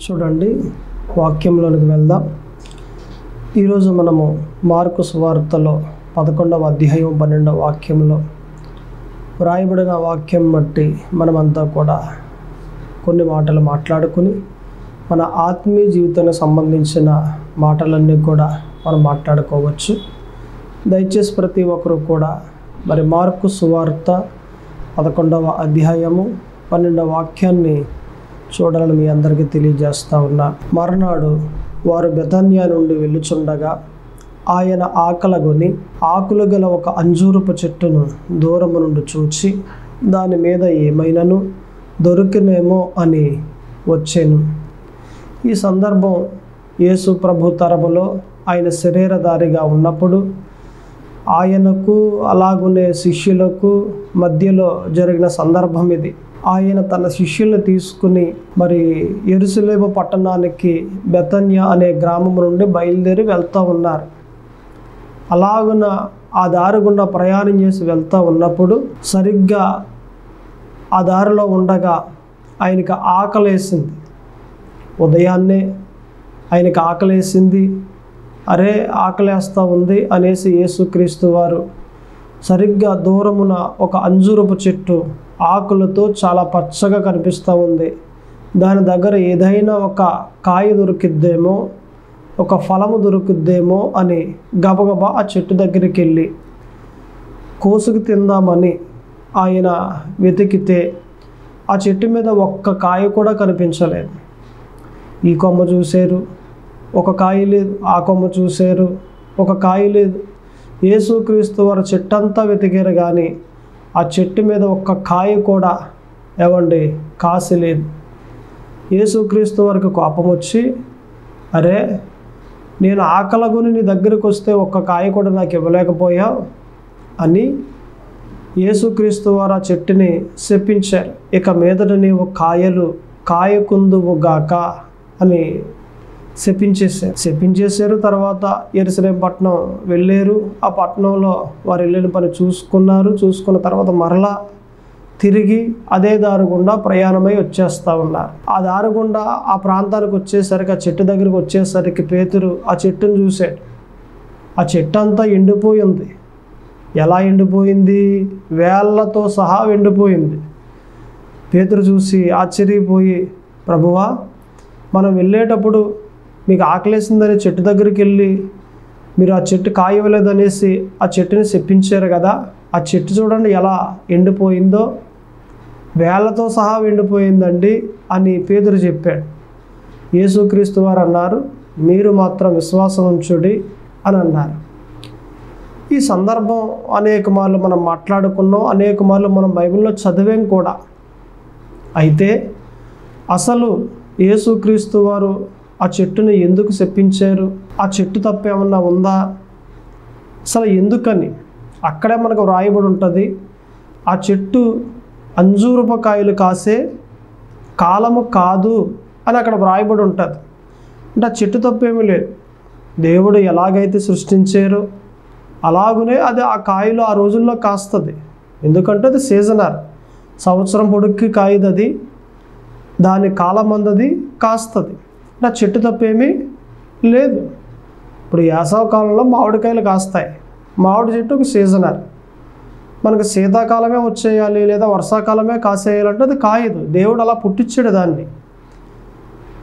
చూడండి, వాక్యంలోనికి వెళ్దాం. ఈరోజు మనము మార్కు సువార్తలో 11వ అధ్యాయం 12వ వాక్యంలో వ్రాయబడిన వాక్యం బట్టి మనమంతా కూడా కొన్ని మాటలు మాట్లాడుకుని మన ఆత్మీయ జీవితానికి సంబంధించిన మాటలన్నీ కూడా మనం మాట్లాడుకోవచ్చు. దయచేసి ప్రతి ఒక్కరు కూడా మరి మార్కు సువార్త 11వ అధ్యాయము 12వ వాక్యాన్ని చూడాలని మీ అందరికీ తెలియజేస్తా ఉన్నా. మరునాడు వారు బెతన్యా నుండి వెళ్ళుచుండగా ఆయన ఆకలగొని ఆకులు గల ఒక అంజూరపు చెట్టును దూరము నుండి చూచి దాని మీద ఏమైనాను దొరికినేమో అని వచ్చాను. ఈ సందర్భం యేసు ప్రభు తరములో ఆయన శరీరధారిగా ఉన్నప్పుడు ఆయనకు అలాగునే శిష్యులకు మధ్యలో జరిగిన సందర్భం ఇది. ఆయన తన శిష్యులను తీసుకుని మరి యెరూషలేము పట్టణానికి బెతన్యా అనే గ్రామం నుండి బయలుదేరి వెళ్తూ ఉన్నారు. అలాగున ఆ దారి గుండా ప్రయాణం చేసి వెళ్తూ ఉన్నప్పుడు సరిగ్గా ఆ దారిలో ఉండగా ఆయనకి ఆకలేసింది. ఉదయాన్నే ఆయనకి ఆకలేసింది. అరే ఆకలేస్తూ ఉంది అనేసి యేసుక్రీస్తు వారు సరిగ్గా దూరమున ఒక అంజూరపు చెట్టు ఆకులతో చాలా పచ్చగా కనిపిస్తూ ఉంది. దాని దగ్గర ఏదైనా ఒక కాయ దొరికిద్దేమో, ఒక ఫలము దొరుకుద్దేమో అని గబగబా ఆ చెట్టు దగ్గరికి వెళ్ళి కోసుకు తిందామని ఆయన వెతికితే ఆ చెట్టు మీద ఒక్క కాయ కూడా కనిపించలేదు. ఈ కొమ్మ చూశారు, ఒక కాయ లేదు. ఆ కొమ్మ చూశారు, ఒక కాయ లేదు. యేసుక్రీస్తు వారు చెట్టంతా వెతికారు కానీ ఆ చెట్టు మీద ఒక్క కాయ కూడా కాసి లేదు. యేసుక్రీస్తు వారికి కోపం వచ్చి, అరే నేను ఆకలగొని నీ దగ్గరికి వస్తే ఒక్క కాయ కూడా నాకు ఇవ్వలేకపోయావు అని యేసుక్రీస్తు వారు ఆ చెట్టుని శపించారు. ఇక మీదట నీవు కాయకుందువు గాక అని శపించేశారు. తర్వాత యెరూషలేము పట్టణం వెళ్ళారు. ఆ పట్టణంలో వారు వెళ్ళిన పని చూసుకున్న తర్వాత మరలా తిరిగి అదే దారి గుండా ప్రయాణమై వచ్చేస్తూ ఉన్నారు. ఆ దారి గుండా ఆ ప్రాంతానికి వచ్చేసరికి, ఆ చెట్టు దగ్గరికి వచ్చేసరికి పేతురు ఆ చెట్టును చూశాడు. ఆ చెట్టు అంతా ఎండిపోయింది. ఎలా ఎండిపోయింది? వేళ్లతో సహా ఎండిపోయింది. పేతురు చూసి ఆశ్చర్యపోయి, ప్రభువా, మనం వెళ్ళేటప్పుడు మీకు ఆకలేసిందని చెట్టు దగ్గరికి వెళ్ళి మీరు ఆ చెట్టు కాయ ఇవ్వలేదనేసి ఆ చెట్టుని శపించారు కదా, ఆ చెట్టు చూడండి ఎలా ఎండిపోయిందో, వేళ్లతో సహా ఎండిపోయిందండి అని పేతురు చెప్పాడు. యేసుక్రీస్తు వారు అన్నారు, మీరు మాత్రం విశ్వాసం ఉంచుడి అని అన్నారు. ఈ సందర్భం అనేక మార్లు మనం మాట్లాడుకున్నాం, అనేక మార్లు మనం బైబిల్లో చదివాం కూడా. అయితే అసలు యేసుక్రీస్తు వారు ఆ చెట్టుని ఎందుకు శపించారు? ఆ చెట్టు తప్పేమన్నా ఉందా? అసలు ఎందుకని అక్కడే మనకు వ్రాయబడి ఉంటుంది. ఆ చెట్టు అంజూరపు కాయలు కాసే కాలము కాదు అని అక్కడ వ్రాయబడి ఉంటుంది. అంటే ఆ చెట్టు తప్పేమీ లేదు. దేవుడు ఎలాగైతే సృష్టించారో అలాగునే అది ఆ కాయలు ఆ రోజుల్లో కాస్తుంది. ఎందుకంటే అది సీజనర్, సంవత్సరం పొడుక్కి కాయదు, అది దాని కాలం అందది కాస్తుంది. నా చెట్టు తప్పేమీ లేదు. ఇప్పుడు వేసవకాలంలో మామిడికాయలు కాస్తాయి. మామిడి చెట్టు ఒక సీజనర్. మనకు శీతాకాలమే వచ్చేయాలి లేదా వర్షాకాలమే కాసేయాలంటే అది కాయదు. దేవుడు అలా పుట్టించాడు దాన్ని.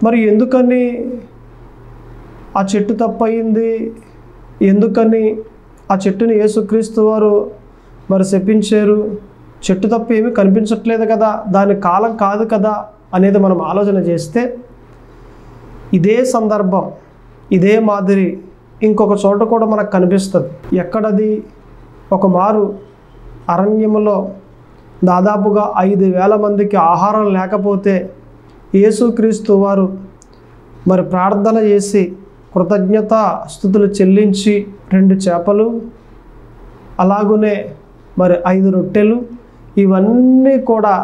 మరి ఎందుకని ఆ చెట్టు తప్పయింది? ఎందుకని ఆ చెట్టుని యేసుక్రీస్తు వారు మరి శపించారు? చెట్టు తప్ప ఏమీ కనిపించట్లేదు కదా, దాని కాలం కాదు కదా అనేది మనం ఆలోచన చేస్తే ఇదే సందర్భం, ఇదే మాదిరి ఇంకొక చోట కూడా మనకు కనిపిస్తుంది. ఎక్కడది? ఒక మారు అరణ్యములో దాదాపుగా 5,000 మందికి ఆహారం లేకపోతే యేసుక్రీస్తు వారు మరి ప్రార్థన చేసి కృతజ్ఞతా స్తుతులు చెల్లించి 2 చేపలు అలాగునే మరి 5 రొట్టెలు ఇవన్నీ కూడా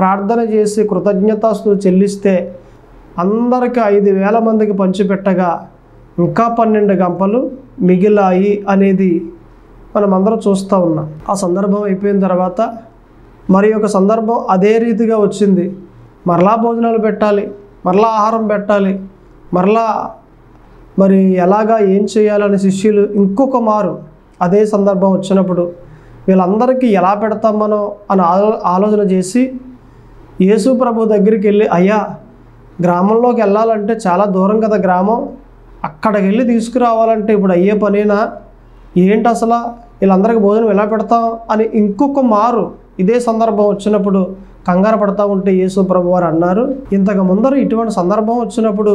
ప్రార్థన చేసి కృతజ్ఞతాస్తుతులు చెల్లిస్తే అందరికి 5,000 మందికి పంచిపెట్టగా ఇంకా 12 గంపలు మిగిలాయి అనేది మనం అందరం చూస్తూ ఉన్నాం. ఆ సందర్భం అయిపోయిన తర్వాత మరి ఒక సందర్భం అదే రీతిగా వచ్చింది. మరలా భోజనాలు పెట్టాలి. మరలా ఆహారం పెట్టాలి, మరలా మరి ఎలాగా ఏం చేయాలని శిష్యులు ఇంకొక మారు అదే సందర్భం వచ్చినప్పుడు వీళ్ళందరికీ ఎలా పెడతాం మనం అని ఆలోచన చేసి యేసు ప్రభు దగ్గరికి వెళ్ళి, అయ్యా గ్రామంలోకి వెళ్ళాలంటే చాలా దూరం కదా గ్రామం, అక్కడికి వెళ్ళి తీసుకురావాలంటే ఇప్పుడు అయ్యే పనేనా, ఏంటి అసలు వీళ్ళందరికీ భోజనం ఎలా పెడతాం అని ఇంకొక మారు ఇదే సందర్భం వచ్చినప్పుడు కంగారు పడతా ఉంటే యేసు ప్రభు వారు అన్నారు, ఇంతకు ముందర ఇటువంటి సందర్భం వచ్చినప్పుడు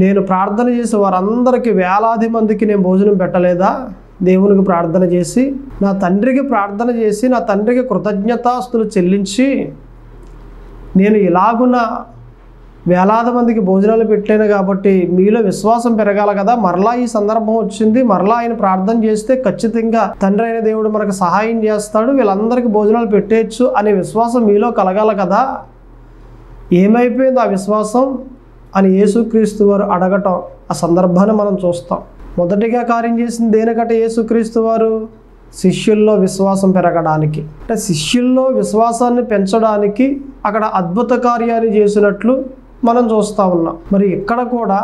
నేను ప్రార్థన చేసి వారందరికీ వేలాది మందికి నేను భోజనం పెట్టలేదా, దేవునికి ప్రార్థన చేసి నా తండ్రికి ప్రార్థన చేసి నా తండ్రికి కృతజ్ఞతాస్తులు చెల్లించి నేను ఇలాగున్న వేలాది మందికి భోజనాలు పెట్టాను కాబట్టి మీలో విశ్వాసం పెరగాలి కదా, మరలా ఈ సందర్భం వచ్చింది, మరలా ఆయన ప్రార్థన చేస్తే ఖచ్చితంగా తండ్రి అయిన దేవుడు మనకు సహాయం చేస్తాడు, వీళ్ళందరికీ భోజనాలు పెట్టేయచ్చు అనే విశ్వాసం మీలో కలగాలి కదా, ఏమైపోయింది ఆ విశ్వాసం అని యేసుక్రీస్తు వారు అడగటం ఆ సందర్భాన్ని మనం చూస్తాం. మొదటిగా కార్యం చేసింది దేనికంటే యేసుక్రీస్తు వారు శిష్యుల్లో విశ్వాసం పెరగడానికి, అంటే శిష్యుల్లో విశ్వాసాన్ని పెంచడానికి అక్కడ అద్భుత కార్యాన్ని చేసినట్లు మనం చూస్తూ ఉన్నాం. మరి ఇక్కడ కూడా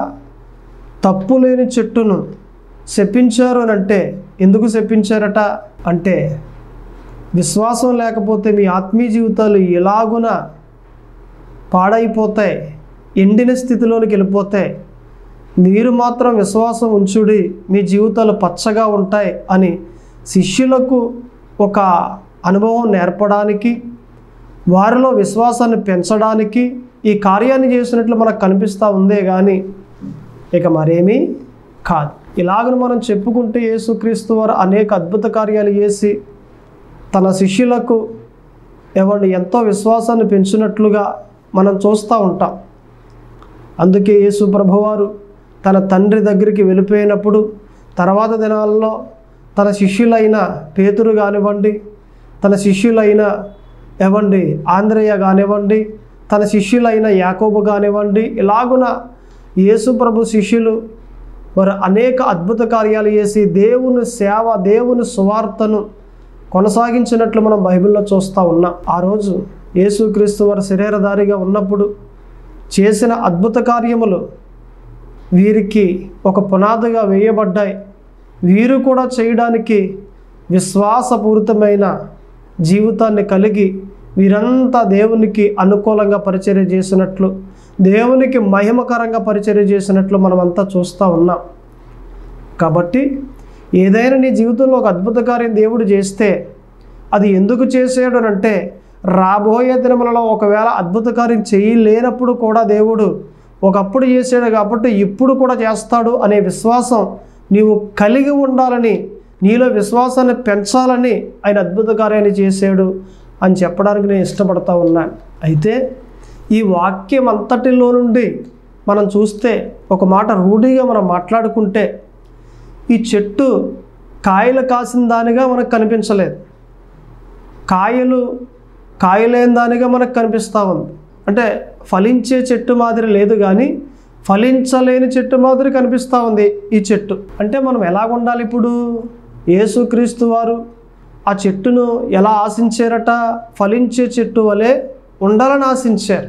తప్పు లేని చెట్టును శపించారు అని అంటే ఎందుకు శపించారట అంటే, విశ్వాసం లేకపోతే మీ ఆత్మీయ జీవితాలు ఎలాగున పాడైపోతాయి, ఎండిన స్థితిలోనికి వెళ్ళిపోతాయి, మీరు మాత్రం విశ్వాసం ఉంచుడి మీ జీవితాలు పచ్చగా ఉంటాయి అని శిష్యులకు ఒక అనుభవం నేర్పడానికి, వారిలో విశ్వాసాన్ని పెంచడానికి ఈ కార్యాన్ని చేసినట్లు మనకు కనిపిస్తూ ఉందే కానీ ఇక మరేమీ కాదు. ఇలాగను మనం చెప్పుకుంటే యేసుక్రీస్తు వారు అనేక అద్భుత కార్యాలు చేసి తన శిష్యులకు ఎంతో విశ్వాసాన్ని పెంచినట్లుగా మనం చూస్తూ ఉంటాం. అందుకే యేసు ప్రభువారు తన తండ్రి దగ్గరికి వెళ్ళిపోయినప్పుడు తర్వాత దినాల్లో తన శిష్యులైన పేతురు కానివ్వండి, తన శిష్యులైన ఆంద్రేయ కానివ్వండి, తన శిష్యులైన యాకోబు కానివ్వండి, ఇలాగున యేసు ప్రభు శిష్యులు మరి అనేక అద్భుత కార్యాలు చేసి దేవుని సేవ, దేవుని సువార్తను కొనసాగించినట్లు మనం బైబిల్లో చూస్తూ ఉన్నాం. ఆ రోజు యేసుక్రీస్తు వారు శరీరధారిగా ఉన్నప్పుడు చేసిన అద్భుత కార్యములు వీరికి ఒక పునాదిగా వేయబడ్డాయి. వీరు కూడా చేయడానికి విశ్వాసపూరితమైన జీవితాన్ని కలిగి వీరంతా దేవునికి అనుకూలంగా పరిచర్య చేసినట్లు, దేవునికి మహిమకరంగా పరిచర్య చేసినట్లు మనమంతా చూస్తూ ఉన్నాం. కాబట్టి ఏదైనా నీ జీవితంలో ఒక అద్భుత కార్యం దేవుడు చేస్తే అది ఎందుకు చేసాడు అంటే, రాబోయే దినములలో ఒకవేళ అద్భుత కార్యం చేయలేనప్పుడు కూడా దేవుడు ఒకప్పుడు చేసాడు కాబట్టి ఇప్పుడు కూడా చేస్తాడు అనే విశ్వాసం నీవు కలిగి ఉండాలని, నీలో విశ్వాసాన్ని పెంచాలని ఆయన అద్భుత కార్యాన్ని చేశాడు అని చెప్పడానికి నేను ఇష్టపడతా ఉన్నాను. అయితే ఈ వాక్యం అంతటిలో నుండి మనం చూస్తే ఒక మాట రూఢిగా మనం మాట్లాడుకుంటే, ఈ చెట్టు కాయలు కాసిన దానిగా మనకు కనిపించలేదు, కాయలేని దానిగా మనకు కనిపిస్తూ ఉంది. అంటే ఫలించే చెట్టు మాదిరి లేదు కానీ ఫలించలేని చెట్టు మాదిరి కనిపిస్తూ ఉంది ఈ చెట్టు. అంటే మనం ఎలాగ ఉండాలి? ఇప్పుడు యేసుక్రీస్తు వారు ఆ చెట్టును ఎలా ఆశించారట? ఫలించే చెట్టు వలె ఉండాలని ఆశించారు.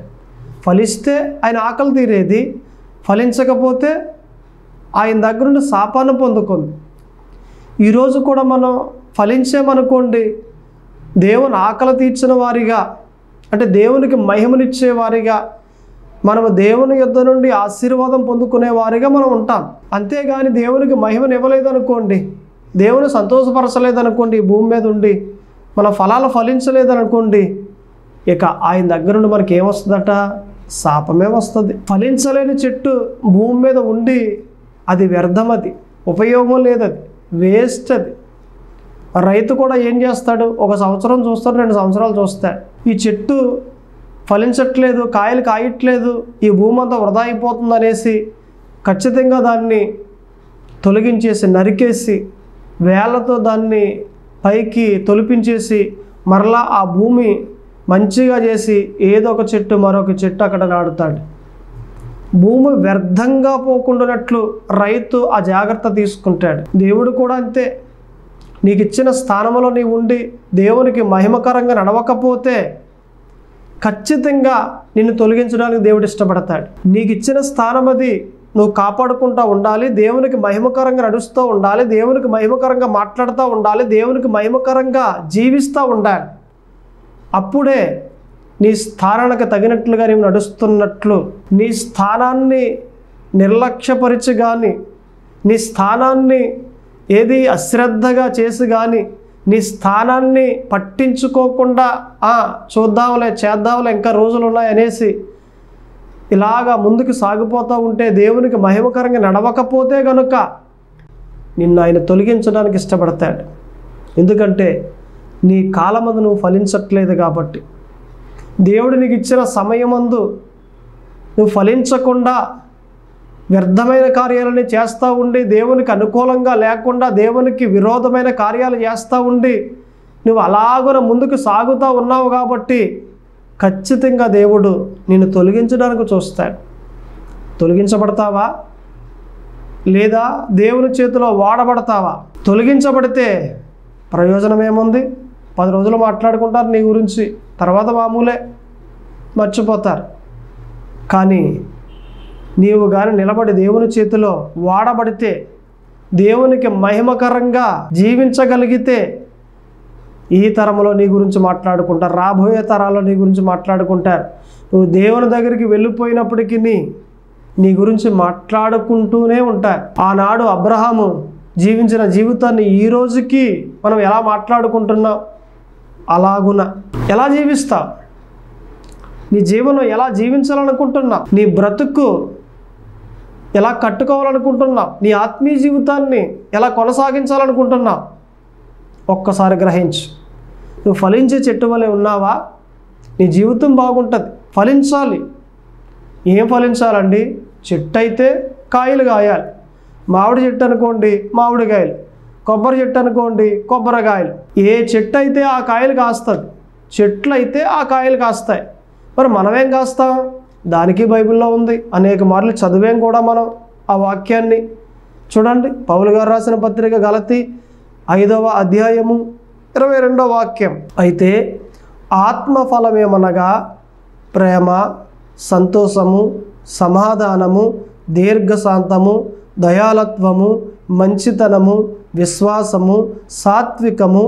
ఫలిస్తే ఆయన ఆకలి తీరేది, ఫలించకపోతే ఆయన దగ్గర నుండి శాపాన్ని పొందుకుంది. ఈరోజు కూడా మనం ఫలించామనుకోండి, దేవుని ఆకలి తీర్చిన వారిగా, అంటే దేవునికి మహిమనిచ్చే వారిగా, మనము దేవుని యొద్ద నుండి ఆశీర్వాదం పొందుకునే వారిగా మనం ఉంటాం. అంతేగాని దేవునికి మహిమను ఇవ్వలేదనుకోండి, దేవుని సంతోషపరచలేదనుకోండి, భూమి మీద ఉండి మన ఫలాలు ఫలించలేదనుకోండి, ఇక ఆయన దగ్గర నుండి మనకి ఏమొస్తుందట? శాపమే వస్తుంది. ఫలించలేని చెట్టు భూమి మీద ఉండి అది వ్యర్థం, అది ఉపయోగం లేదు, అది వేస్ట్. అది రైతు కూడా ఏం చేస్తాడు? 1 సంవత్సరం చూస్తాడు, 2 సంవత్సరాలు చూస్తాడు. ఈ చెట్టు ఫలించట్లేదు, కాయలు కాయట్లేదు, ఈ భూమి అంతా వృధా అయిపోతుంది అనేసి ఖచ్చితంగా దాన్ని తొలగించేసి, నరికేసి, వేళ్లతో దాన్ని పైకి తొలిపించేసి మరలా ఆ భూమి మంచిగా చేసి ఏదో ఒక చెట్టు మరొక చెట్టు అక్కడ నాటుతాడు. భూమి వ్యర్థంగా పోకుండానట్లు రైతు ఆ జాగ్రత్త తీసుకుంటాడు. దేవుడు కూడా అంతే. నీకు ఇచ్చిన స్థానంలో నీవు ఉండి దేవునికి మహిమకరంగా నడవకపోతే ఖచ్చితంగా నిన్ను తొలగించడానికి దేవుడు ఇష్టపడతాడు. నీకు ఇచ్చిన స్థానం అది నువ్వు కాపాడుకుంటూ ఉండాలి, దేవునికి మహిమకరంగా నడుస్తూ ఉండాలి, దేవునికి మహిమకరంగా మాట్లాడుతూ ఉండాలి, దేవునికి మహిమకరంగా జీవిస్తూ ఉండాలి. అప్పుడే నీ స్థానానికి తగినట్లుగా నీవు నడుస్తున్నట్లు. నీ స్థానాన్ని నిర్లక్ష్యపరిచి కానీ, నీ స్థానాన్ని ఏది అశ్రద్ధగా చేసి కానీ, నీ స్థానాన్ని పట్టించుకోకుండా చూద్దాంలే చేద్దాంలే ఇంకా రోజులు ఉన్నాయనేసి ఇలాగా ముందుకు సాగిపోతూ ఉంటే, దేవునికి మహిమకరంగా నడవకపోతే గనుక నిన్ను ఆయన తొలగించడానికి ఇష్టపడతాడు. ఎందుకంటే నీ కాలమందు నువ్వు ఫలించట్లేదు కాబట్టి. దేవుడు నీకు ఇచ్చిన సమయమందు నువ్వు ఫలించకుండా వ్యర్థమైన కార్యాలని చేస్తూ ఉండి, దేవునికి అనుకూలంగా లేకుండా దేవునికి విరోధమైన కార్యాలు చేస్తూ ఉండి నువ్వు అలాగున ముందుకు సాగుతూ ఉన్నావు కాబట్టి ఖచ్చితంగా దేవుడు నిన్ను తొలగించడానికి చూస్తాడు. తొలగించబడతావా లేదా దేవుని చేతిలో వాడబడతావా? తొలగించబడితే ప్రయోజనం ఏముంది? 10 రోజులు మాట్లాడుకుంటారు నీ గురించి, తర్వాత మామూలే, మర్చిపోతారు. కానీ నీవు కానీ నిలబడి దేవుని చేతిలో వాడబడితే, దేవునికి మహిమకరంగా జీవించగలిగితే ఈ తరంలో నీ గురించి మాట్లాడుకుంటారు, రాబోయే తరాల్లో నీ గురించి మాట్లాడుకుంటారు. నువ్వు దేవుని దగ్గరికి వెళ్ళిపోయినప్పటికీ నీ గురించి మాట్లాడుకుంటూనే ఉంటారు. ఆనాడు అబ్రహాము జీవించిన జీవితాన్ని ఈ రోజుకి మనం ఎలా మాట్లాడుకుంటున్నాం? అలాగున ఎలా జీవిస్తావు? నీ జీవనం ఎలా జీవించాలనుకుంటున్నావు? నీ బ్రతుకు ఎలా కట్టుకోవాలనుకుంటున్నావు? నీ ఆత్మీయ జీవితాన్ని ఎలా కొనసాగించాలనుకుంటున్నావు? ఒక్కసారి గ్రహించు. నువ్వు ఫలించే చెట్టు వలె ఉన్నావా? నీ జీవితం బాగుంటుంది. ఫలించాలి. ఏం ఫలించాలండి? చెట్టు అయితే కాయలు కాయాలి. మామిడి చెట్టు అనుకోండి మామిడికాయలు, కొబ్బరి చెట్టు అనుకోండి కొబ్బరికాయలు. ఏ చెట్టు అయితే ఆ కాయలు కాస్తుంది, చెట్లు అయితే ఆ కాయలు కాస్తాయి. మరి మనమేం కాస్తాం? దానికి బైబిల్లో ఉంది. అనేక మార్లు చదివేం కూడా మనం ఆ వాక్యాన్ని. చూడండి, పౌలు గారు రాసిన పత్రిక గలతీ 5వ అధ్యాయము 22వ వాక్యం. అయితే ఆత్మఫలమేమనగా ప్రేమ, సంతోషము, సమాధానము, దీర్ఘశాంతము, దయాళత్వము, మంచితనము, విశ్వాసము, సాత్వికము,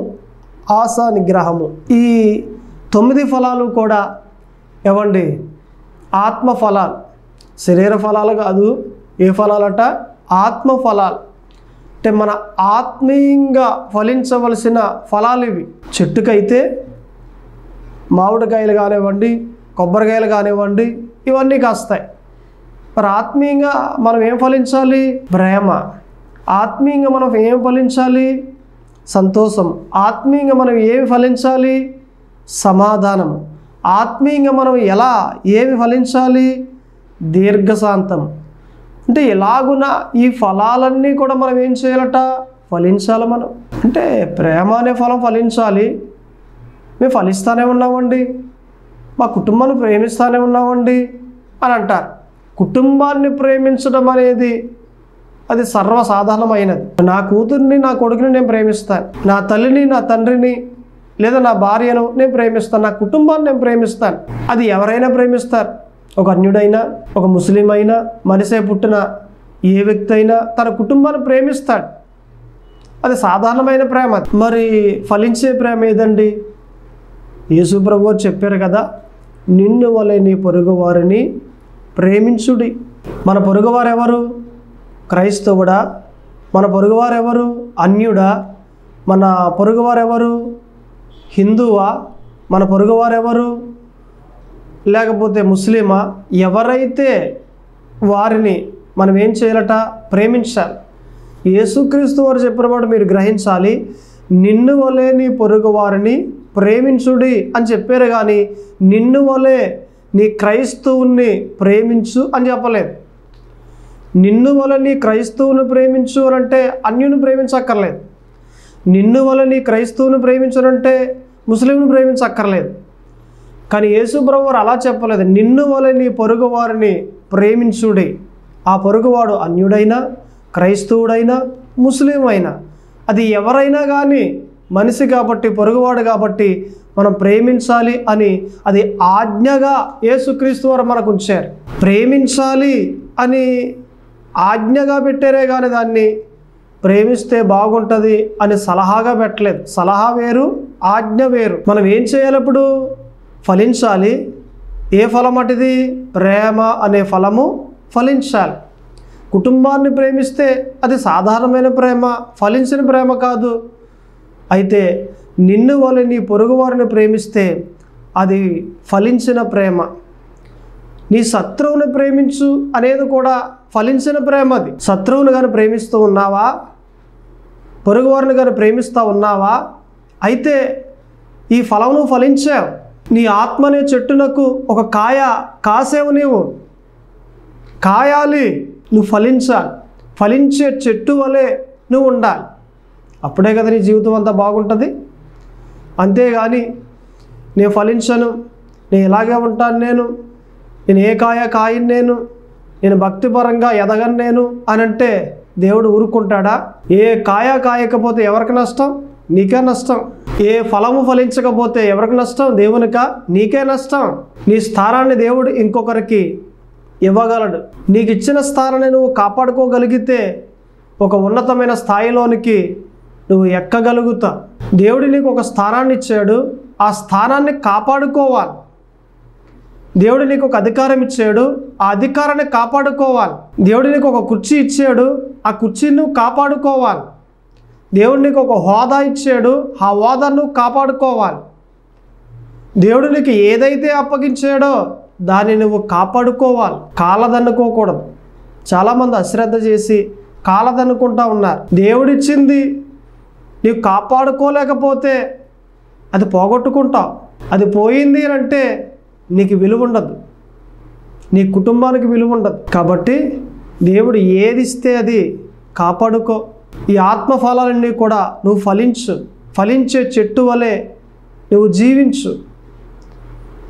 ఆశా నిగ్రహము. ఈ 9 ఫలాలు కూడా ఏవండి? ఆత్మఫలాలు. శరీర ఫలాలు కాదు. ఏ ఫలాలట? ఆత్మఫలాలు. అంటే మన ఆత్మీయంగా ఫలించవలసిన ఫలాలు ఇవి. చెట్టుకైతే మామిడికాయలు కానివ్వండి, కొబ్బరికాయలు కానివ్వండి, ఇవన్నీ కాస్తాయి. మరి ఆత్మీయంగా మనం ఏం ఫలించాలి? ప్రేమ. ఆత్మీయంగా మనం ఏం ఫలించాలి? సంతోషం. ఆత్మీయంగా మనం ఏమి ఫలించాలి? సమాధానం. ఆత్మీయంగా మనం ఏమి ఫలించాలి? దీర్ఘశాంతం. అంటే ఎలాగున ఈ ఫలాలన్నీ కూడా మనం ఏం చేయాలట? ఫలించాలి. మనం అంటే ప్రేమ అనే ఫలం ఫలించాలి. మేము ఫలిస్తానే ఉన్నామండి, మా కుటుంబాన్ని ప్రేమిస్తానే ఉన్నామండి అని అంటారు. కుటుంబాన్ని ప్రేమించడం అనేది అది సర్వసాధారణమైనది. నా కూతుర్ని నా కొడుకుని నేను ప్రేమిస్తాను, నా తల్లిని నా తండ్రిని లేదా నా భార్యను నేను ప్రేమిస్తాను, నా కుటుంబాన్ని నేను ప్రేమిస్తాను. అది ఎవరైనా ప్రేమిస్తారు. ఒక అన్యుడైనా, ఒక ముస్లిం అయినా, మనిషే పుట్టిన ఏ వ్యక్తి అయినా తన కుటుంబాన్ని ప్రేమిస్తాడు. అది సాధారణమైన ప్రేమ. మరి ఫలించే ప్రేమ ఏదండి? యేసు ప్రభువు చెప్పారు కదా, నిన్ను వలె నీ పొరుగు వారిని ప్రేమించుడి. మన పొరుగువారు ఎవరు? క్రైస్తవుడా? మన పొరుగువారు ఎవరు? అన్యుడా? మన పొరుగువారు ఎవరు? హిందువా? మన పొరుగువారు ఎవరు? లేకపోతే ముస్లిమా? ఎవరైతే వారిని మనం ఏం చేయాలట? ప్రేమించాలి. యేసుక్రీస్తు వారు చెప్పినప్పుడు మీరు గ్రహించాలి, నిన్ను వలె నీ పొరుగు వారిని ప్రేమించుడి అని చెప్పారు. కానీ నిన్ను వలె నీ క్రైస్తవుని ప్రేమించు అని చెప్పలేదు. నిన్ను వలె నీ క్రైస్తవుని ప్రేమించు అంటే అన్యుని ప్రేమించక్కర్లేదు. నిన్ను వలె నీ క్రైస్తవుని ప్రేమించునంటే ముస్లింని ప్రేమించక్కర్లేదు. కానీ యేసు ప్రభువు అలా చెప్పలేదు. నిన్ను వలె నీ పొరుగు వారిని ప్రేమించుడి. ఆ పొరుగువాడు అన్యుడైనా, క్రైస్తవుడైనా, ముస్లిం అయినా, అది ఎవరైనా కానీ మనిషి కాబట్టి, పొరుగువాడు కాబట్టి మనం ప్రేమించాలి అని అది ఆజ్ఞగా యేసుక్రీస్తు వారు మనకు ఉంచారు. ప్రేమించాలి అని ఆజ్ఞగా పెట్టారే కానీ దాన్ని ప్రేమిస్తే బాగుంటుంది అని సలహాగా పెట్టలేదు. సలహా వేరు, ఆజ్ఞ వేరు. మనం ఏం చేయాలి? ఇప్పుడు ఫలించాలి. ఏ ఫలం అటిది? ప్రేమ అనే ఫలము ఫలించాలి. కుటుంబాన్ని ప్రేమిస్తే అది సాధారణమైన ప్రేమ, ఫలించిన ప్రేమ కాదు. అయితే నిన్ను వలె నీ పొరుగువారిని ప్రేమిస్తే అది ఫలించిన ప్రేమ. నీ శత్రువుని ప్రేమించు అనేది కూడా ఫలించిన ప్రేమ. అది శత్రువుని కానీ ప్రేమిస్తూ ఉన్నావా? పొరుగువారిని కానీ ప్రేమిస్తూ ఉన్నావా? అయితే ఈ ఫలం నువ్వు ఫలించావు. నీ ఆత్మనే చెట్టునకు ఒక కాయ కాసేవు. నీవు కాయాలి, నువ్వు ఫలించాలి. ఫలించే చెట్టు వలె నువ్వు ఉండాలి. అప్పుడే కదా నీ జీవితం అంతా బాగుంటుంది. అంతేగాని నేను ఫలించను, నేను ఇలాగే ఉంటాను, నేను ఏ కాయ కాయను, నేను భక్తిపరంగా ఎదగను నేను అని అంటే దేవుడు ఊరుకుంటాడా? ఏ కాయ కాయకపోతే ఎవరికి నష్టం? నీకే నష్టం. ఏ ఫలము ఫలించకపోతే ఎవరికి నష్టం? దేవునికా? నీకే నష్టం. నీ స్థానాన్ని దేవుడు ఇంకొకరికి ఇవ్వగలడు. నీకు ఇచ్చిన స్థానాన్ని నువ్వు కాపాడుకోగలిగితే ఒక ఉన్నతమైన స్థాయిలోనికి నువ్వు ఎక్కగలుగుతా. దేవుడు నీకు ఒక స్థానాన్ని ఇచ్చాడు, ఆ స్థానాన్ని కాపాడుకోవాలి. దేవుడు నీకు ఒక అధికారం ఇచ్చాడు, ఆ అధికారాన్ని కాపాడుకోవాలి. దేవుడు నీకు ఒక కుర్చీ ఇచ్చాడు, ఆ కుర్చీని నువ్వు కాపాడుకోవాలి. దేవుడు నీకు ఒక హోదా ఇచ్చాడు, ఆ హోదాను కాపాడుకోవాలి. దేవుడు నీకు ఏదైతే అప్పగించాడో దాన్ని నువ్వు కాపాడుకోవాలి. కాలదన్నుకోకూడదు. చాలామంది అశ్రద్ధ చేసి కాలదన్నుకుంటా ఉన్నారు. దేవుడిచ్చింది నీవు కాపాడుకోలేకపోతే అది పోగొట్టుకుంటావు. అది పోయింది అంటే నీకు విలువ ఉండదు, నీ కుటుంబానికి విలువ ఉండదు. కాబట్టి దేవుడు ఏది ఇస్తే అది కాపాడుకో. ఈ ఆత్మఫలాలన్నీ కూడా నువ్వు ఫలించే చెట్టు వలె నువ్వు జీవించు.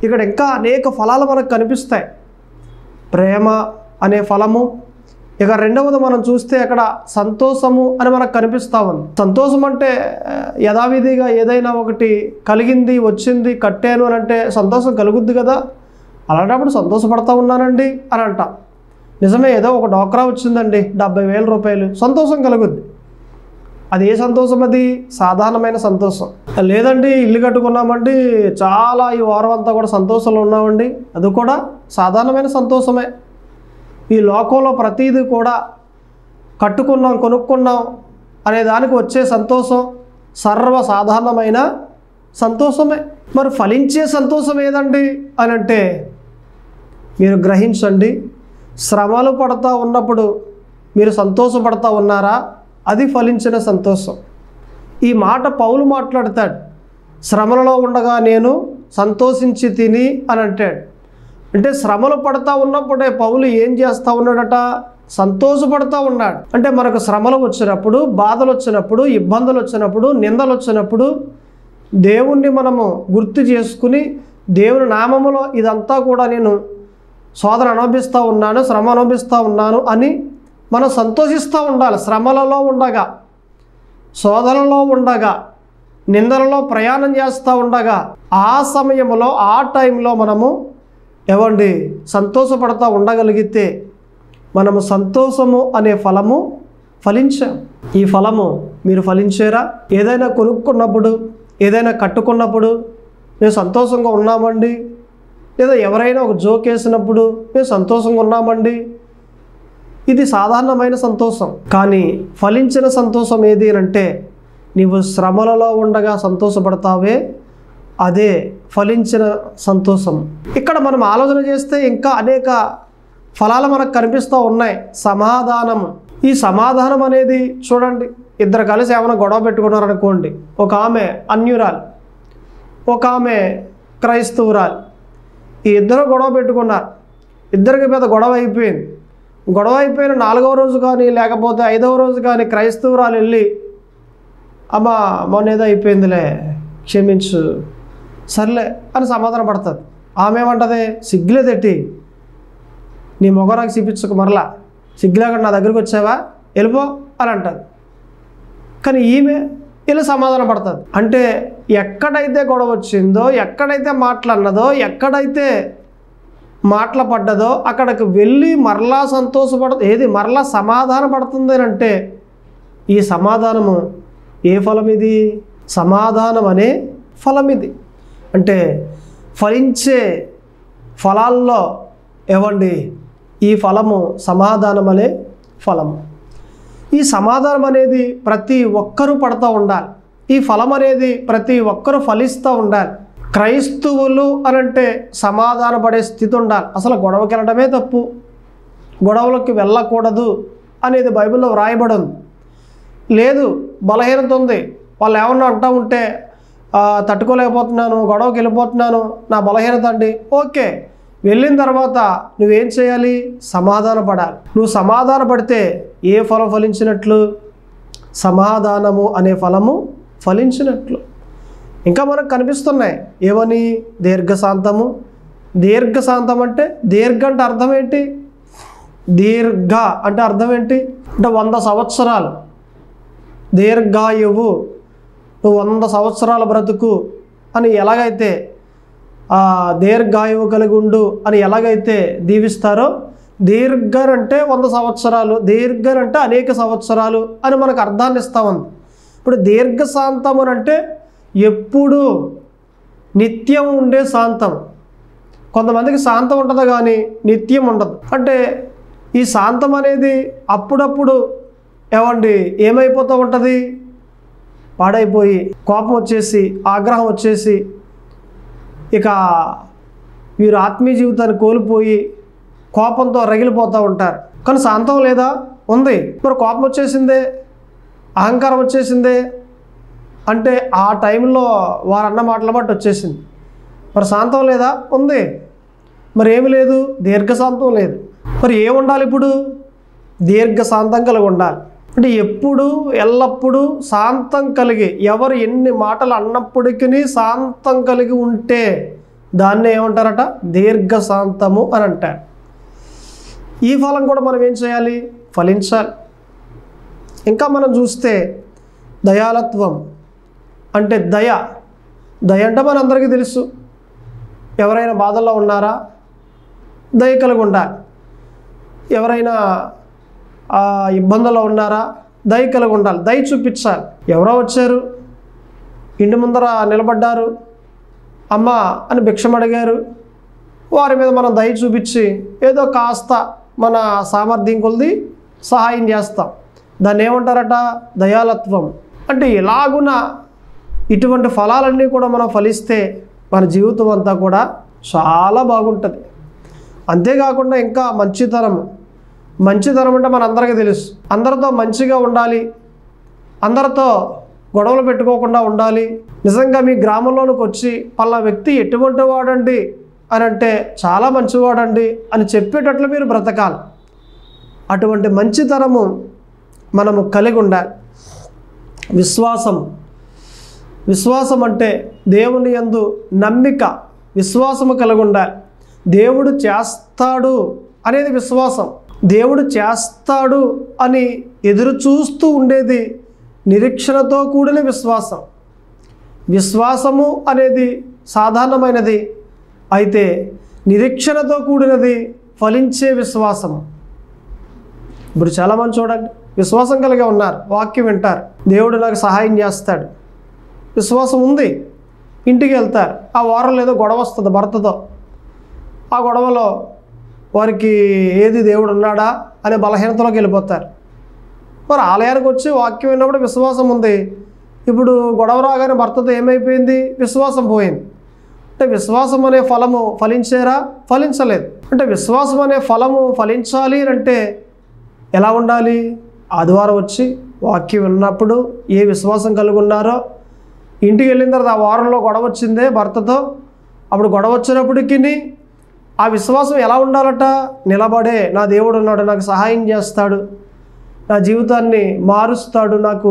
ఇక్కడ ఇంకా అనేక ఫలాలు మనకు కనిపిస్తాయి. ప్రేమ అనే ఫలము. ఇక రెండవది మనం చూస్తే అక్కడ సంతోషము అని మనకు కనిపిస్తూ ఉంది. సంతోషం అంటే యథావిధిగా ఏదైనా ఒకటి కలిగింది, వచ్చింది, కట్టాను అని అంటే సంతోషం కలుగుద్ది కదా. అలాంటప్పుడు సంతోషపడతా ఉన్నానండి అని అంట. నిజమే, ఏదో ఒక డోక్రా వచ్చిందండి 70,000 రూపాయలు, సంతోషం కలుగుద్ది. అది ఏ సంతోషం? అది సాధారణమైన సంతోషం. లేదండి ఇల్లు కట్టుకున్నామండి, చాలా ఈ వారం అంతా కూడా సంతోషంలో ఉన్నామండి, అది కూడా సాధారణమైన సంతోషమే. ఈ లోకంలో ప్రతీది కూడా కట్టుకున్నాం, కొనుక్కున్నాం అనే దానికి వచ్చే సంతోషం సర్వసాధారణమైన సంతోషమే. మరి ఫలించే సంతోషం ఏదండి అని అంటే మీరు గ్రహించండి. శ్రమలు పడతా ఉన్నప్పుడు మీరు సంతోషపడతా ఉన్నారా? అది ఫలించిన సంతోషం. ఈ మాట పౌలు మాట్లాడతాడు. శ్రమలలో ఉండగా నేను సంతోషించి తిని అని అంటాడు. అంటే శ్రమలు పడతా ఉన్నప్పుడే పౌలు ఏం చేస్తూ ఉన్నాడట? సంతోషపడతా ఉన్నాడు. అంటే మనకు శ్రమలు వచ్చినప్పుడు, బాధలు వచ్చినప్పుడు, ఇబ్బందులు వచ్చినప్పుడు, నిందలు వచ్చినప్పుడు దేవుణ్ణి మనము గుర్తు చేసుకుని దేవుని నామములో ఇదంతా కూడా నేను శోధన అనుభవిస్తూ ఉన్నాను, శ్రమ అనుభవిస్తూ ఉన్నాను అని మనం సంతోషిస్తూ ఉండాలి. శ్రమలలో ఉండగా, శోధనలో ఉండగా, నిందలలో ప్రయాణం చేస్తూ ఉండగా ఆ సమయంలో, ఆ టైంలో మనము ఏవండి సంతోషపడతా ఉండగలిగితే మనము సంతోషము అనే ఫలము ఫలించాం. ఈ ఫలము మీరు ఫలించారా? ఏదైనా కొనుక్కున్నప్పుడు, ఏదైనా కట్టుకున్నప్పుడు మేము సంతోషంగా ఉన్నామండి, లేదా ఎవరైనా ఒక జోక్ వేసినప్పుడు మేము సంతోషంగా ఉన్నామండి, ఇది సాధారణమైన సంతోషం. కానీ ఫలించిన సంతోషం ఏది అంటే నీవు శ్రమలలో ఉండగా సంతోషపడతావే, అదే ఫలించిన సంతోషం. ఇక్కడ మనం ఆలోచన చేస్తే ఇంకా అనేక ఫలాలు మనకు కనిపిస్తూ ఉన్నాయి. సమాధానం. ఈ సమాధానం అనేది చూడండి, ఇద్దరు కలిసి ఏమైనా గొడవ పెట్టుకున్నారనుకోండి, ఒక ఆమె అన్యురాలు, ఒక ఆమె క్రైస్తవురాలు. ఈ ఇద్దరు గొడవ పెట్టుకున్నారు. ఇద్దరికి మీద గొడవ అయిపోయింది. గొడవ అయిపోయిన 4వ రోజు కానీ లేకపోతే 5వ రోజు కానీ క్రైస్తవురాలు వెళ్ళి, అమ్మ మొన్న ఏదో అయిపోయిందిలే, క్షమించు, సర్లే అని సమాధానం పడుతుంది. ఆమె ఏమంటుంది? సిగ్గులే తెట్టి నీ మొగ నాకు చూపించుకు, మరలా సిగ్గులేకుండా నా దగ్గరికి వచ్చావా, వెళ్ళిపో అని అంటుంది. కానీ ఈమె వెళ్ళి సమాధాన పడుతుంది. అంటే ఎక్కడైతే గొడవ వచ్చిందో, ఎక్కడైతే మాటలన్నదో, ఎక్కడైతే మాటలు పడ్డదో అక్కడికి వెళ్ళి మరలా మరలా సమాధాన పడుతుంది అని అంటే ఈ సమాధానము ఏ ఫలం ఇది? సమాధానం అనే ఫలం ఇది. అంటే ఫలించే ఫలాల్లో ఏవండి ఈ ఫలము సమాధానం అనే ఫలము. ఈ సమాధానం అనేది ప్రతి ఒక్కరూ పడుతూ ఉండాలి. ఈ ఫలం అనేది ప్రతి ఒక్కరూ ఫలిస్తూ ఉండాలి. క్రైస్తవులు అనంటే సమాధాన పడే స్థితి ఉండాలి. అసలు గొడవకి వెళ్ళడమే తప్పు, గొడవలకి వెళ్ళకూడదు అనేది బైబిల్లో వ్రాయబడి ఉంది. లేదు బలహీనత ఉంది, వాళ్ళు ఏమన్నా అంటూ ఉంటే తట్టుకోలేకపోతున్నాను, గొడవకి వెళ్ళిపోతున్నాను, నా బలహీనత అండి. ఓకే, వెళ్ళిన తర్వాత నువ్వేం చేయాలి? సమాధాన పడాలి. నువ్వు సమాధాన పడితే ఏ ఫలం ఫలించినట్లు? సమాధానము అనే ఫలము ఫలించినట్లు. ఇంకా మనకు కనిపిస్తున్నాయి ఏమని? దీర్ఘశాంతము. దీర్ఘశాంతం అంటే దీర్ఘ అంటే అర్థం ఏంటి? దీర్ఘ అంటే అర్థం ఏంటి? అంటే 100 సంవత్సరాలు. దీర్ఘాయువు, నువ్వు 100 సంవత్సరాల బ్రతుకు అని ఎలాగైతే దీర్ఘాయువు కలిగి ఉండు అని ఎలాగైతే దీవిస్తారో, దీర్ఘన్ అంటే 100 సంవత్సరాలు, దీర్ఘన్ అంటే అనేక సంవత్సరాలు అని మనకు అర్థాన్ని ఇస్తా ఉంది. ఇప్పుడు దీర్ఘశాంతం అని అంటే ఎప్పుడు నిత్యం ఉండే శాంతం. కొంతమందికి శాంతం ఉంటుంది కానీ నిత్యం ఉండదు. అంటే ఈ శాంతం అనేది అప్పుడప్పుడు ఏమైపోతూ ఉంటుంది? పాడైపోయి కోపం వచ్చేసి, ఆగ్రహం వచ్చేసి, ఇక వీరు ఆత్మీయ జీవితాన్ని కోల్పోయి కోపంతో రగిలిపోతూ ఉంటారు. కానీ శాంతం లేదా? ఉంది. మరి కోపం వచ్చేసిందే, అహంకారం వచ్చేసిందే అంటే ఆ టైంలో వారు అన్న మాటల బట్టి వచ్చేసింది. మరి శాంతం లేదా? ఉంది. మరి ఏమి లేదు? దీర్ఘశాంతం లేదు. మరి ఏముండాలి ఇప్పుడు? దీర్ఘశాంతం కలిగి ఉండాలి. అంటే ఎప్పుడు ఎల్లప్పుడూ శాంతం కలిగి, ఎవరు ఎన్ని మాటలు అన్నప్పటికీ శాంతం కలిగి ఉంటే దాన్నే ఏమంటారట? దీర్ఘశాంతము అని అంటారు. ఈ ఫలం కూడా మనం ఏం చేయాలి? ఫలించాలి. ఇంకా మనం చూస్తే దయాలత్వం అంటే దయ. దయ అంటే మనందరికీ తెలుసు. ఎవరైనా బాధల్లో ఉన్నారా? దయ కలిగి ఉండాలి. ఎవరైనా ఇబ్బందుల్లో ఉన్నారా? దయ కలిగి ఉండాలి. దయ చూపించాలి. ఎవరో వచ్చారు, ఇంటి ముందర నిలబడ్డారు, అమ్మ అని భిక్షం అడిగారు, వారి మీద మనం దయ చూపించి ఏదో కాస్త మన సామర్థ్యం కొలది సహాయం చేస్తాం. దాన్ని ఏమంటారట? దయాలత్వం. అంటే ఇలాగున ఇటువంటి ఫలాలన్నీ కూడా మనం ఫలిస్తే మన జీవితం అంతా కూడా చాలా బాగుంటుంది. అంతేకాకుండా ఇంకా మంచితనము. మంచితనం అంటే మనందరికీ తెలుసు. అందరితో మంచిగా ఉండాలి, అందరితో గొడవలు పెట్టుకోకుండా ఉండాలి. నిజంగా మీ గ్రామంలోనికి వచ్చి పలానా వ్యక్తి ఎటువంటి వాడండి అని అంటే చాలా మంచివాడండి అని చెప్పేటట్లు మీరు బ్రతకాలి. అటువంటి మంచితనము మనము కలిగి ఉండాలి. విశ్వాసం అంటే దేవుని యందు నమ్మిక, విశ్వాసము కలిగి ఉండాలి. దేవుడు చేస్తాడు అనేది విశ్వాసం. దేవుడు చేస్తాడు అని ఎదురు చూస్తూ ఉండేది నిరీక్షణతో కూడిన విశ్వాసం. విశ్వాసము అనేది సాధారణమైనది, అయితే నిరీక్షణతో కూడినది ఫలించే విశ్వాసము. ఇప్పుడు చాలామంది చూడండి, విశ్వాసం కలిగి ఉన్నారు, వాక్యం వింటారు, దేవుడు నాకు సహాయం చేస్తాడు, విశ్వాసం ఉంది, ఇంటికి వెళ్తారు. ఆ వారంలో ఏదో గొడవ వస్తుంది భర్తతో. ఆ గొడవలో వారికి ఏది దేవుడు ఉన్నాడా అనే బలహీనతలోకి వెళ్ళిపోతారు. మరి ఆలయానికి వచ్చి వాక్యం విన్నప్పుడు విశ్వాసం ఉంది, ఇప్పుడు గొడవ రాగానే భర్తతో ఏమైపోయింది? విశ్వాసం పోయింది. అంటే విశ్వాసం అనే ఫలము ఫలించారా? ఫలించలేదు. అంటే విశ్వాసం అనే ఫలము ఫలించాలి అంటే ఎలా ఉండాలి? ఆదివారం వచ్చి వాక్యం విన్నప్పుడు ఏ విశ్వాసం కలిగి ఉన్నారో, ఇంటికి వెళ్ళిన తర్వాత ఆ వారంలో గొడవ వచ్చిందే భర్తతో, అప్పుడు గొడవ వచ్చినప్పటికీ ఆ విశ్వాసం ఎలా ఉండాలట? నిలబడే, నా దేవుడు ఉన్నాడు, నాకు సహాయం చేస్తాడు, నా జీవితాన్ని మారుస్తాడు, నాకు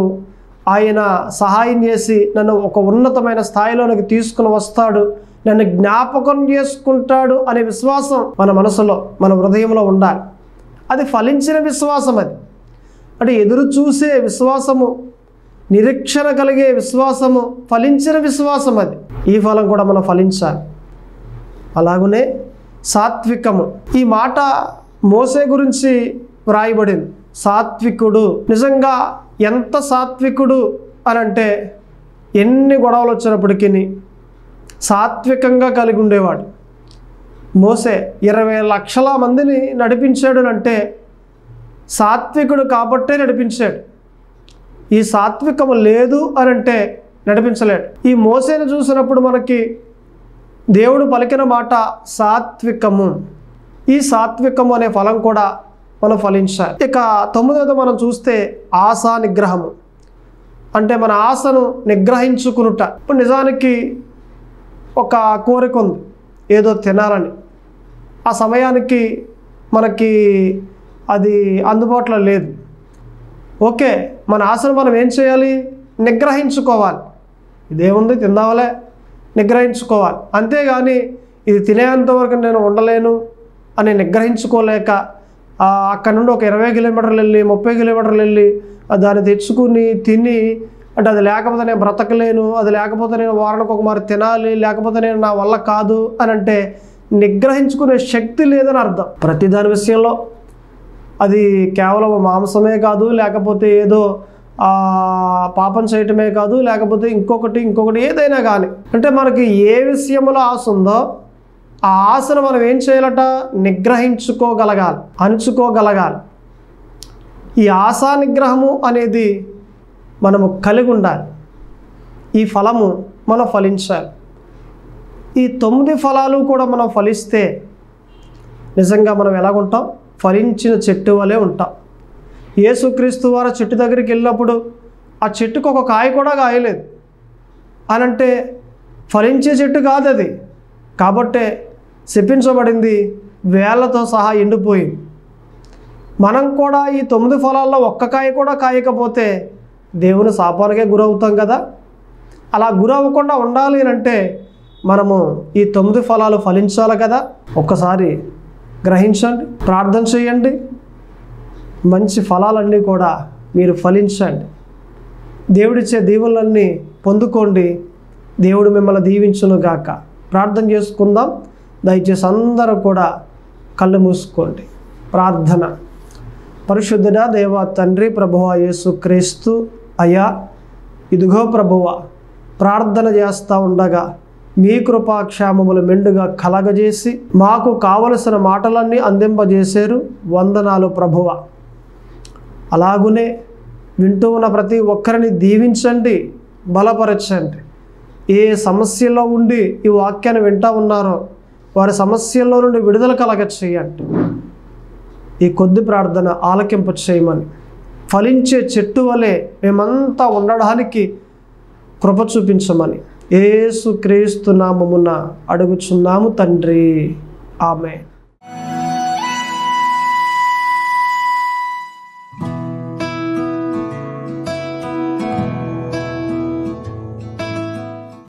ఆయన సహాయం చేసి నన్ను ఒక ఉన్నతమైన స్థాయిలోనికి తీసుకుని వస్తాడు, నన్ను జ్ఞాపకం చేసుకుంటాడు అనే విశ్వాసం మన మనసులో, మన హృదయంలో ఉండాలి. అది ఫలించిన విశ్వాసం. అది అంటే ఎదురు చూసే విశ్వాసము నిరీక్షణ కలిగే విశ్వాసము, ఫలించిన విశ్వాసం అది. ఈ ఫలం కూడా మనం ఫలించాలి. అలాగనే సాత్వికము, ఈ మాట మోసే గురించి వ్రాయబడింది. సాత్వికుడు నిజంగా ఎంత సాత్వికుడు అని అంటే, ఎన్ని గొడవలు వచ్చినప్పటికీ సాత్వికంగా కలిగి ఉండేవాడు. మోసే 20 లక్షల మందిని నడిపించాడు అంటే సాత్వికుడు కాబట్టే నడిపించాడు. ఈ సాత్వికము లేదు అని అంటే నడిపించలేడు. ఈ మోసేను చూసినప్పుడు మనకి దేవుడు పలికిన మాట సాత్వికము. ఈ సాత్వికము అనే ఫలం కూడా మనం ఫలించాలి. ఇక 9వ మనం చూస్తే ఆశా నిగ్రహము, అంటే మన ఆశను నిగ్రహించుకునుట. ఇప్పుడు నిజానికి ఒక కోరిక ఉంది, ఏదో తినాలని. ఆ సమయానికి మనకి అది అందుబాటులో లేదు. ఓకే, మన ఆశను మనం ఏం చేయాలి? నిగ్రహించుకోవాలి. ఇదేముంది, తిందామలే, నిగ్రహించుకోవాలి. అంతేగాని ఇది తినేంతవరకు నేను ఉండలేను అని నిగ్రహించుకోలేక అక్కడ నుండి ఒక 20 కిలోమీటర్లు వెళ్ళి 30 కిలోమీటర్లు వెళ్ళి దాన్ని తెచ్చుకుని తిని, అంటే అది లేకపోతే నేను బ్రతకలేను, అది లేకపోతే నేను వారానికి ఒక మారు తినాలి, లేకపోతే నేను నా వల్ల కాదు అని అంటే నిగ్రహించుకునే శక్తి లేదని అర్థం. ప్రతి దాని విషయంలో అది కేవలం మాంసమే కాదు, లేకపోతే ఏదో పాపం చేయటమే కాదు, లేకపోతే ఇంకొకటి ఏదైనా కానీ, అంటే మనకి ఏ విషయంలో ఆశ ఉందో ఆ ఆశను మనం ఏం చేయాలట? నిగ్రహించుకోగలగాలి, అణుచుకోగలగాలి. ఈ ఆశా నిగ్రహము అనేది మనము కలిగి ఉండాలి. ఈ ఫలము మనం ఫలించాలి. ఈ 9 ఫలాలు కూడా మనం ఫలిస్తే నిజంగా మనం ఎలాగుంటాం? ఫలించిన చెట్టు వలె ఉంటాం. యేసుక్రీస్తు వారు చెట్టు దగ్గరికి వెళ్ళినప్పుడు ఆ చెట్టుకు ఒక కాయ కూడా కాయలేదు అని అంటే ఫలించే చెట్టు కాదు అది. కాబట్టే శపించబడింది, వేళ్లతో సహా ఎండిపోయింది. మనం కూడా ఈ 9 ఫలాల్లో ఒక్క కాయ కూడా కాయకపోతే దేవుని శాపానికే గురవుతాం కదా. అలా గురవ్వకుండా ఉండాలి అంటే మనము ఈ 9 ఫలాలు ఫలించాలి కదా. ఒక్కసారి గ్రహించండి, ప్రార్థన చేయండి, మంచి ఫలాలన్నీ కూడా మీరు ఫలించండి. దేవుడిచ్చే దీవెనలన్నీ పొందుకోండి. దేవుడు మిమ్మల్ని దీవించును గాక. ప్రార్థన చేసుకుందాం. దయచేసి అందరూ కూడా కళ్ళు మూసుకోండి. ప్రార్థన. పరిశుద్ధుడా దేవా తండ్రి, ప్రభువా యేసుక్రీస్తు అయ్యా, ఇదిగో ప్రభువా, ప్రార్థన చేస్తూ ఉండగా మీ కృపాక్షేమములు మెండుగా కలగజేసి మాకు కావలసిన మాటలన్నీ అందింపజేశారు. వందనాలు ప్రభువా. అలాగునే వింటూ ఉన్న ప్రతి ఒక్కరిని దీవించండి, బలపరచండి. ఏ సమస్యలో ఉండి ఈ వాక్యాన్ని వింటూ ఉన్నారో వారి సమస్యల్లో నుండి విడుదల కలగ చేయండి. ఈ కొద్ది ప్రార్థన ఆలకింప చేయమని, ఫలించే చెట్టు వలె మేమంతా ఉండడానికి కృప చూపించమని యేసుక్రీస్తు నామమున అడుగుచున్నాము తండ్రి. ఆమేన్.